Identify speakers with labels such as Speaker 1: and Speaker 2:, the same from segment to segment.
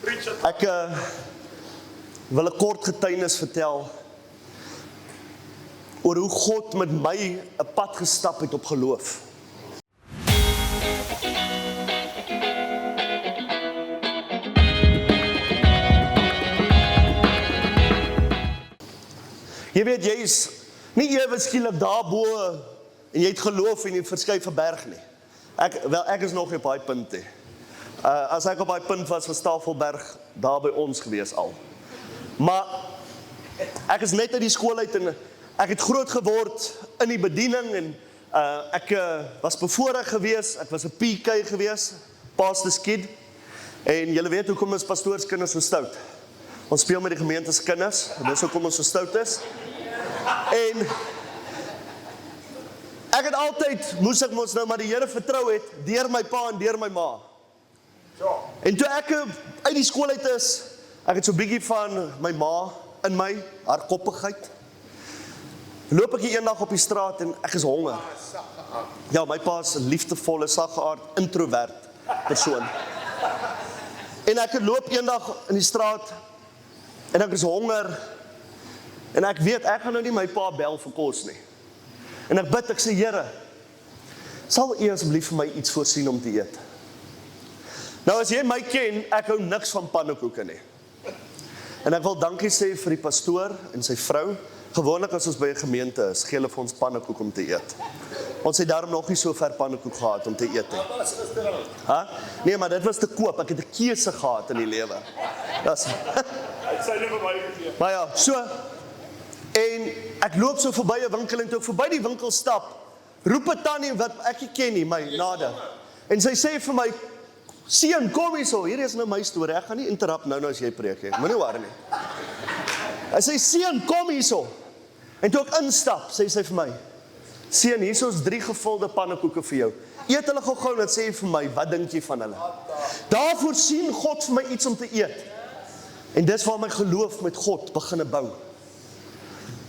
Speaker 1: Ek wil 'n kort getuienis vertel oor hoe God met my 'n pad gestap het op geloof. Jy weet, jy is nie ewe skielik daarbo en jy het geloof en jy het verskuif 'n berg nie. Ek is nog nie op daai punt nie. As ek op daai punt was Tafelberg daar by ons gewees al. Maar ek is net uit die skool uit en ek het groot geword in die bediening en ek was bevoorreg gewees, ek was 'n PK gewees, pastor's kid. En julle weet hoekom is pastoorskinders so stout. Ons speel met die gemeente se kinders, dis hoekom ons so stout is. En ek het altyd, moes ek mos nou maar die Here vertrou het, deur my pa en deur my ma. En toe ek uit die skool uit is, ek het so bietjie van my ma in my, haar koppigheid. Loop ek eendag op die straat en ek is honger. Ja, my pa is 'n liefdevolle, saggeaard, introvert persoon. En ek loop eendag in die straat en ek is honger. En ek weet, ek gaan nou nie my pa bel vir kos nie. En ek bid, ek sê, Here, sal U asseblief vir my iets voorsien om te eet? Nou as jy my ken, ek hou niks van pannekoeke nie. En ek wil dankie sê vir die pastoor en sy vrou. Gewoonlik as ons by 'n gemeente is, gee hulle vir ons pannekoek om te eet. Ons het daarom nog nie so ver pannekoek gehad om te eet nie. Nee, maar dit was te koop. Ek het 'n keuse gehad in die lewe. Maar ja, so. En ek loop so verby 'n winkel en toe ek verby die winkel stap, roep 'n tannie wat ek nie ken nie, my nader. En sy sê vir my, seun, kom hierso, hier is nou my storie, ek gaan nie interrupt nou as jy preek nie, moenie worry nie. Hy sê, seun, kom hierso. En toe ek instap, sê sy vir my, seun, hier is 3 gevulde pannekoeke vir jou. Eet hulle gou-gou en sê vir my, wat dink jy van hulle? Daarvoor sien God vir my iets om te eet. En dis waar my geloof met God begin bou.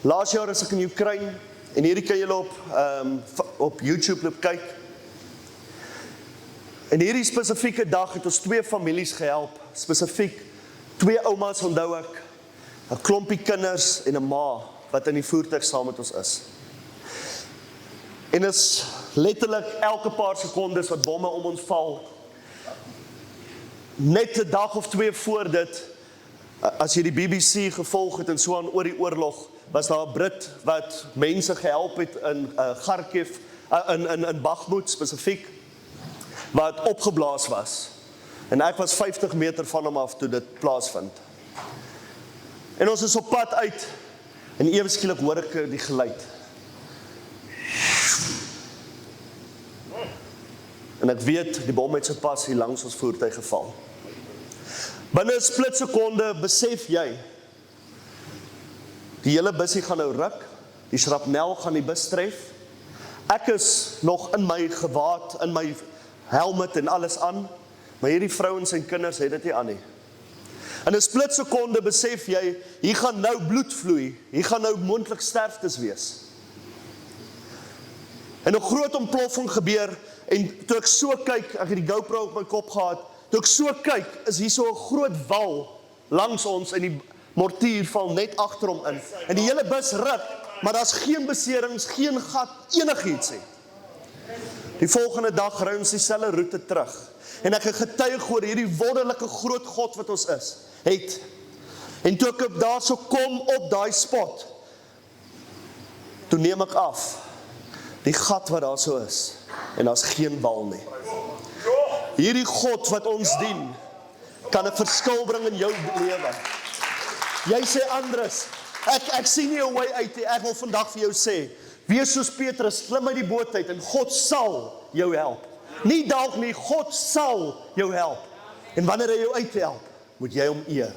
Speaker 1: Laas jaar as ek in Oekraïne, en hierdie kan julle op YouTube loop kyk. En hierdie spesifieke dag het ons 2 families gehelp, spesifiek 2 oumas onthou ek, 'n klompie kinders en 'n ma, wat in die voertuig saam met ons is. En is letterlik elke paar sekondes wat bomme om ons val, net 'n dag of 2 voor dit, as jy die BBC gevolg het en so aan oor die oorlog, was daar 'n Brit wat mense gehelp het in Kharkiv, in Bakhmut spesifiek, wat opgeblaas was. En ek was 50 meter van hom af toe dit plaasvind. En ons is op pad uit, en ewe skielik hoor ek die geluid. En ek weet, die bom het so pas hier langs ons voertuig geval. Binne 'n splitsekonde besef jy, die hele busie gaan nou ruk, die shrapnel gaan die bus tref. Ek is nog in my gewaad, in my helmet en alles aan, maar hierdie vrou en sy kinders het dit nie aan nie. In 'n splitsekonde besef jy, hier gaan nou bloed vloei, hier gaan nou moontlik sterftes wees. En 'n groot ontploffing gebeur, en toe ek so kyk, ek het die GoPro op my kop gehad, toe ek so kyk, is hier so 'n groot wal langs ons, en die mortier val net agter hom in. En die hele bus ruk, maar daar's geen beserings, geen gat, enigiets nie. Die volgende dag ry ons dieselfde roete terug. En ek het getuig oor hierdie wonderlike groot God wat ons is, het. En toe ek daar so kom op daai spot, toe neem ek af, die gat wat daar so is, en daar's geen wal nie. Hierdie God wat ons dien, kan 'n verskil bring in jou lewe. Jy sê, Andres, ek sien nie 'n way uit nie, ek wil vandag vir jou sê, wees soos Petrus, klim uit die boot uit, en God sal jou help. Nie dalk nie, God sal jou help. En wanneer hy jou uithelp, moet jy hom eer.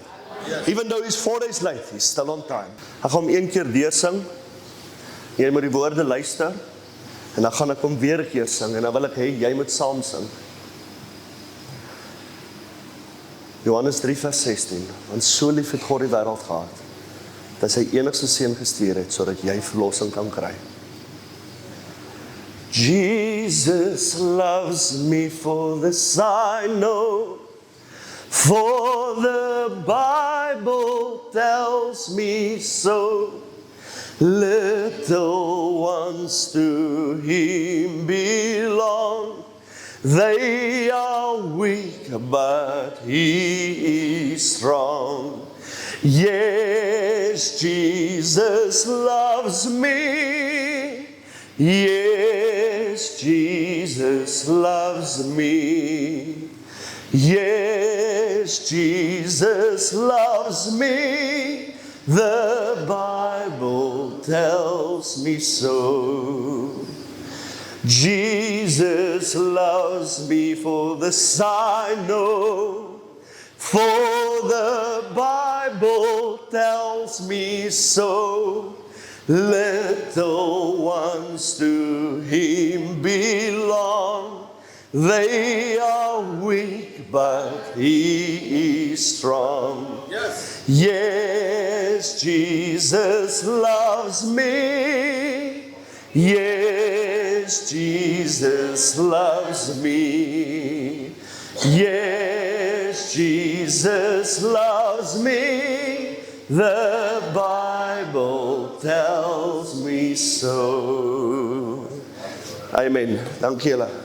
Speaker 1: Even though he's 4 days late, he's still on time. Ek gaan hom 1 keer deursing, jy moet die woorde luister, en dan gaan ek hom weer 'n keer sing, en dan wil ek hê, jy moet saam sing. Johannes 3 vers 16, want so lief het God die wêreld gehad, dat sy enigste seun gestuur het, sodat jy verlossing kan kry. Jesus loves me, for this I know, For the Bible tells me so. Little ones to Him belong. They are weak, but He is strong. Yes, Jesus loves me. Yes, Jesus loves me. Yes, Jesus loves me. The Bible tells me so. Jesus loves me, for this I know, for the Bible tells me so. Little ones to Him belong. They are weak, but He is strong.
Speaker 2: Yes.
Speaker 1: Yes, Jesus loves me. Yes, Jesus loves me. Yes, Jesus loves me. The Bible tells me so. Amen. Dank julle.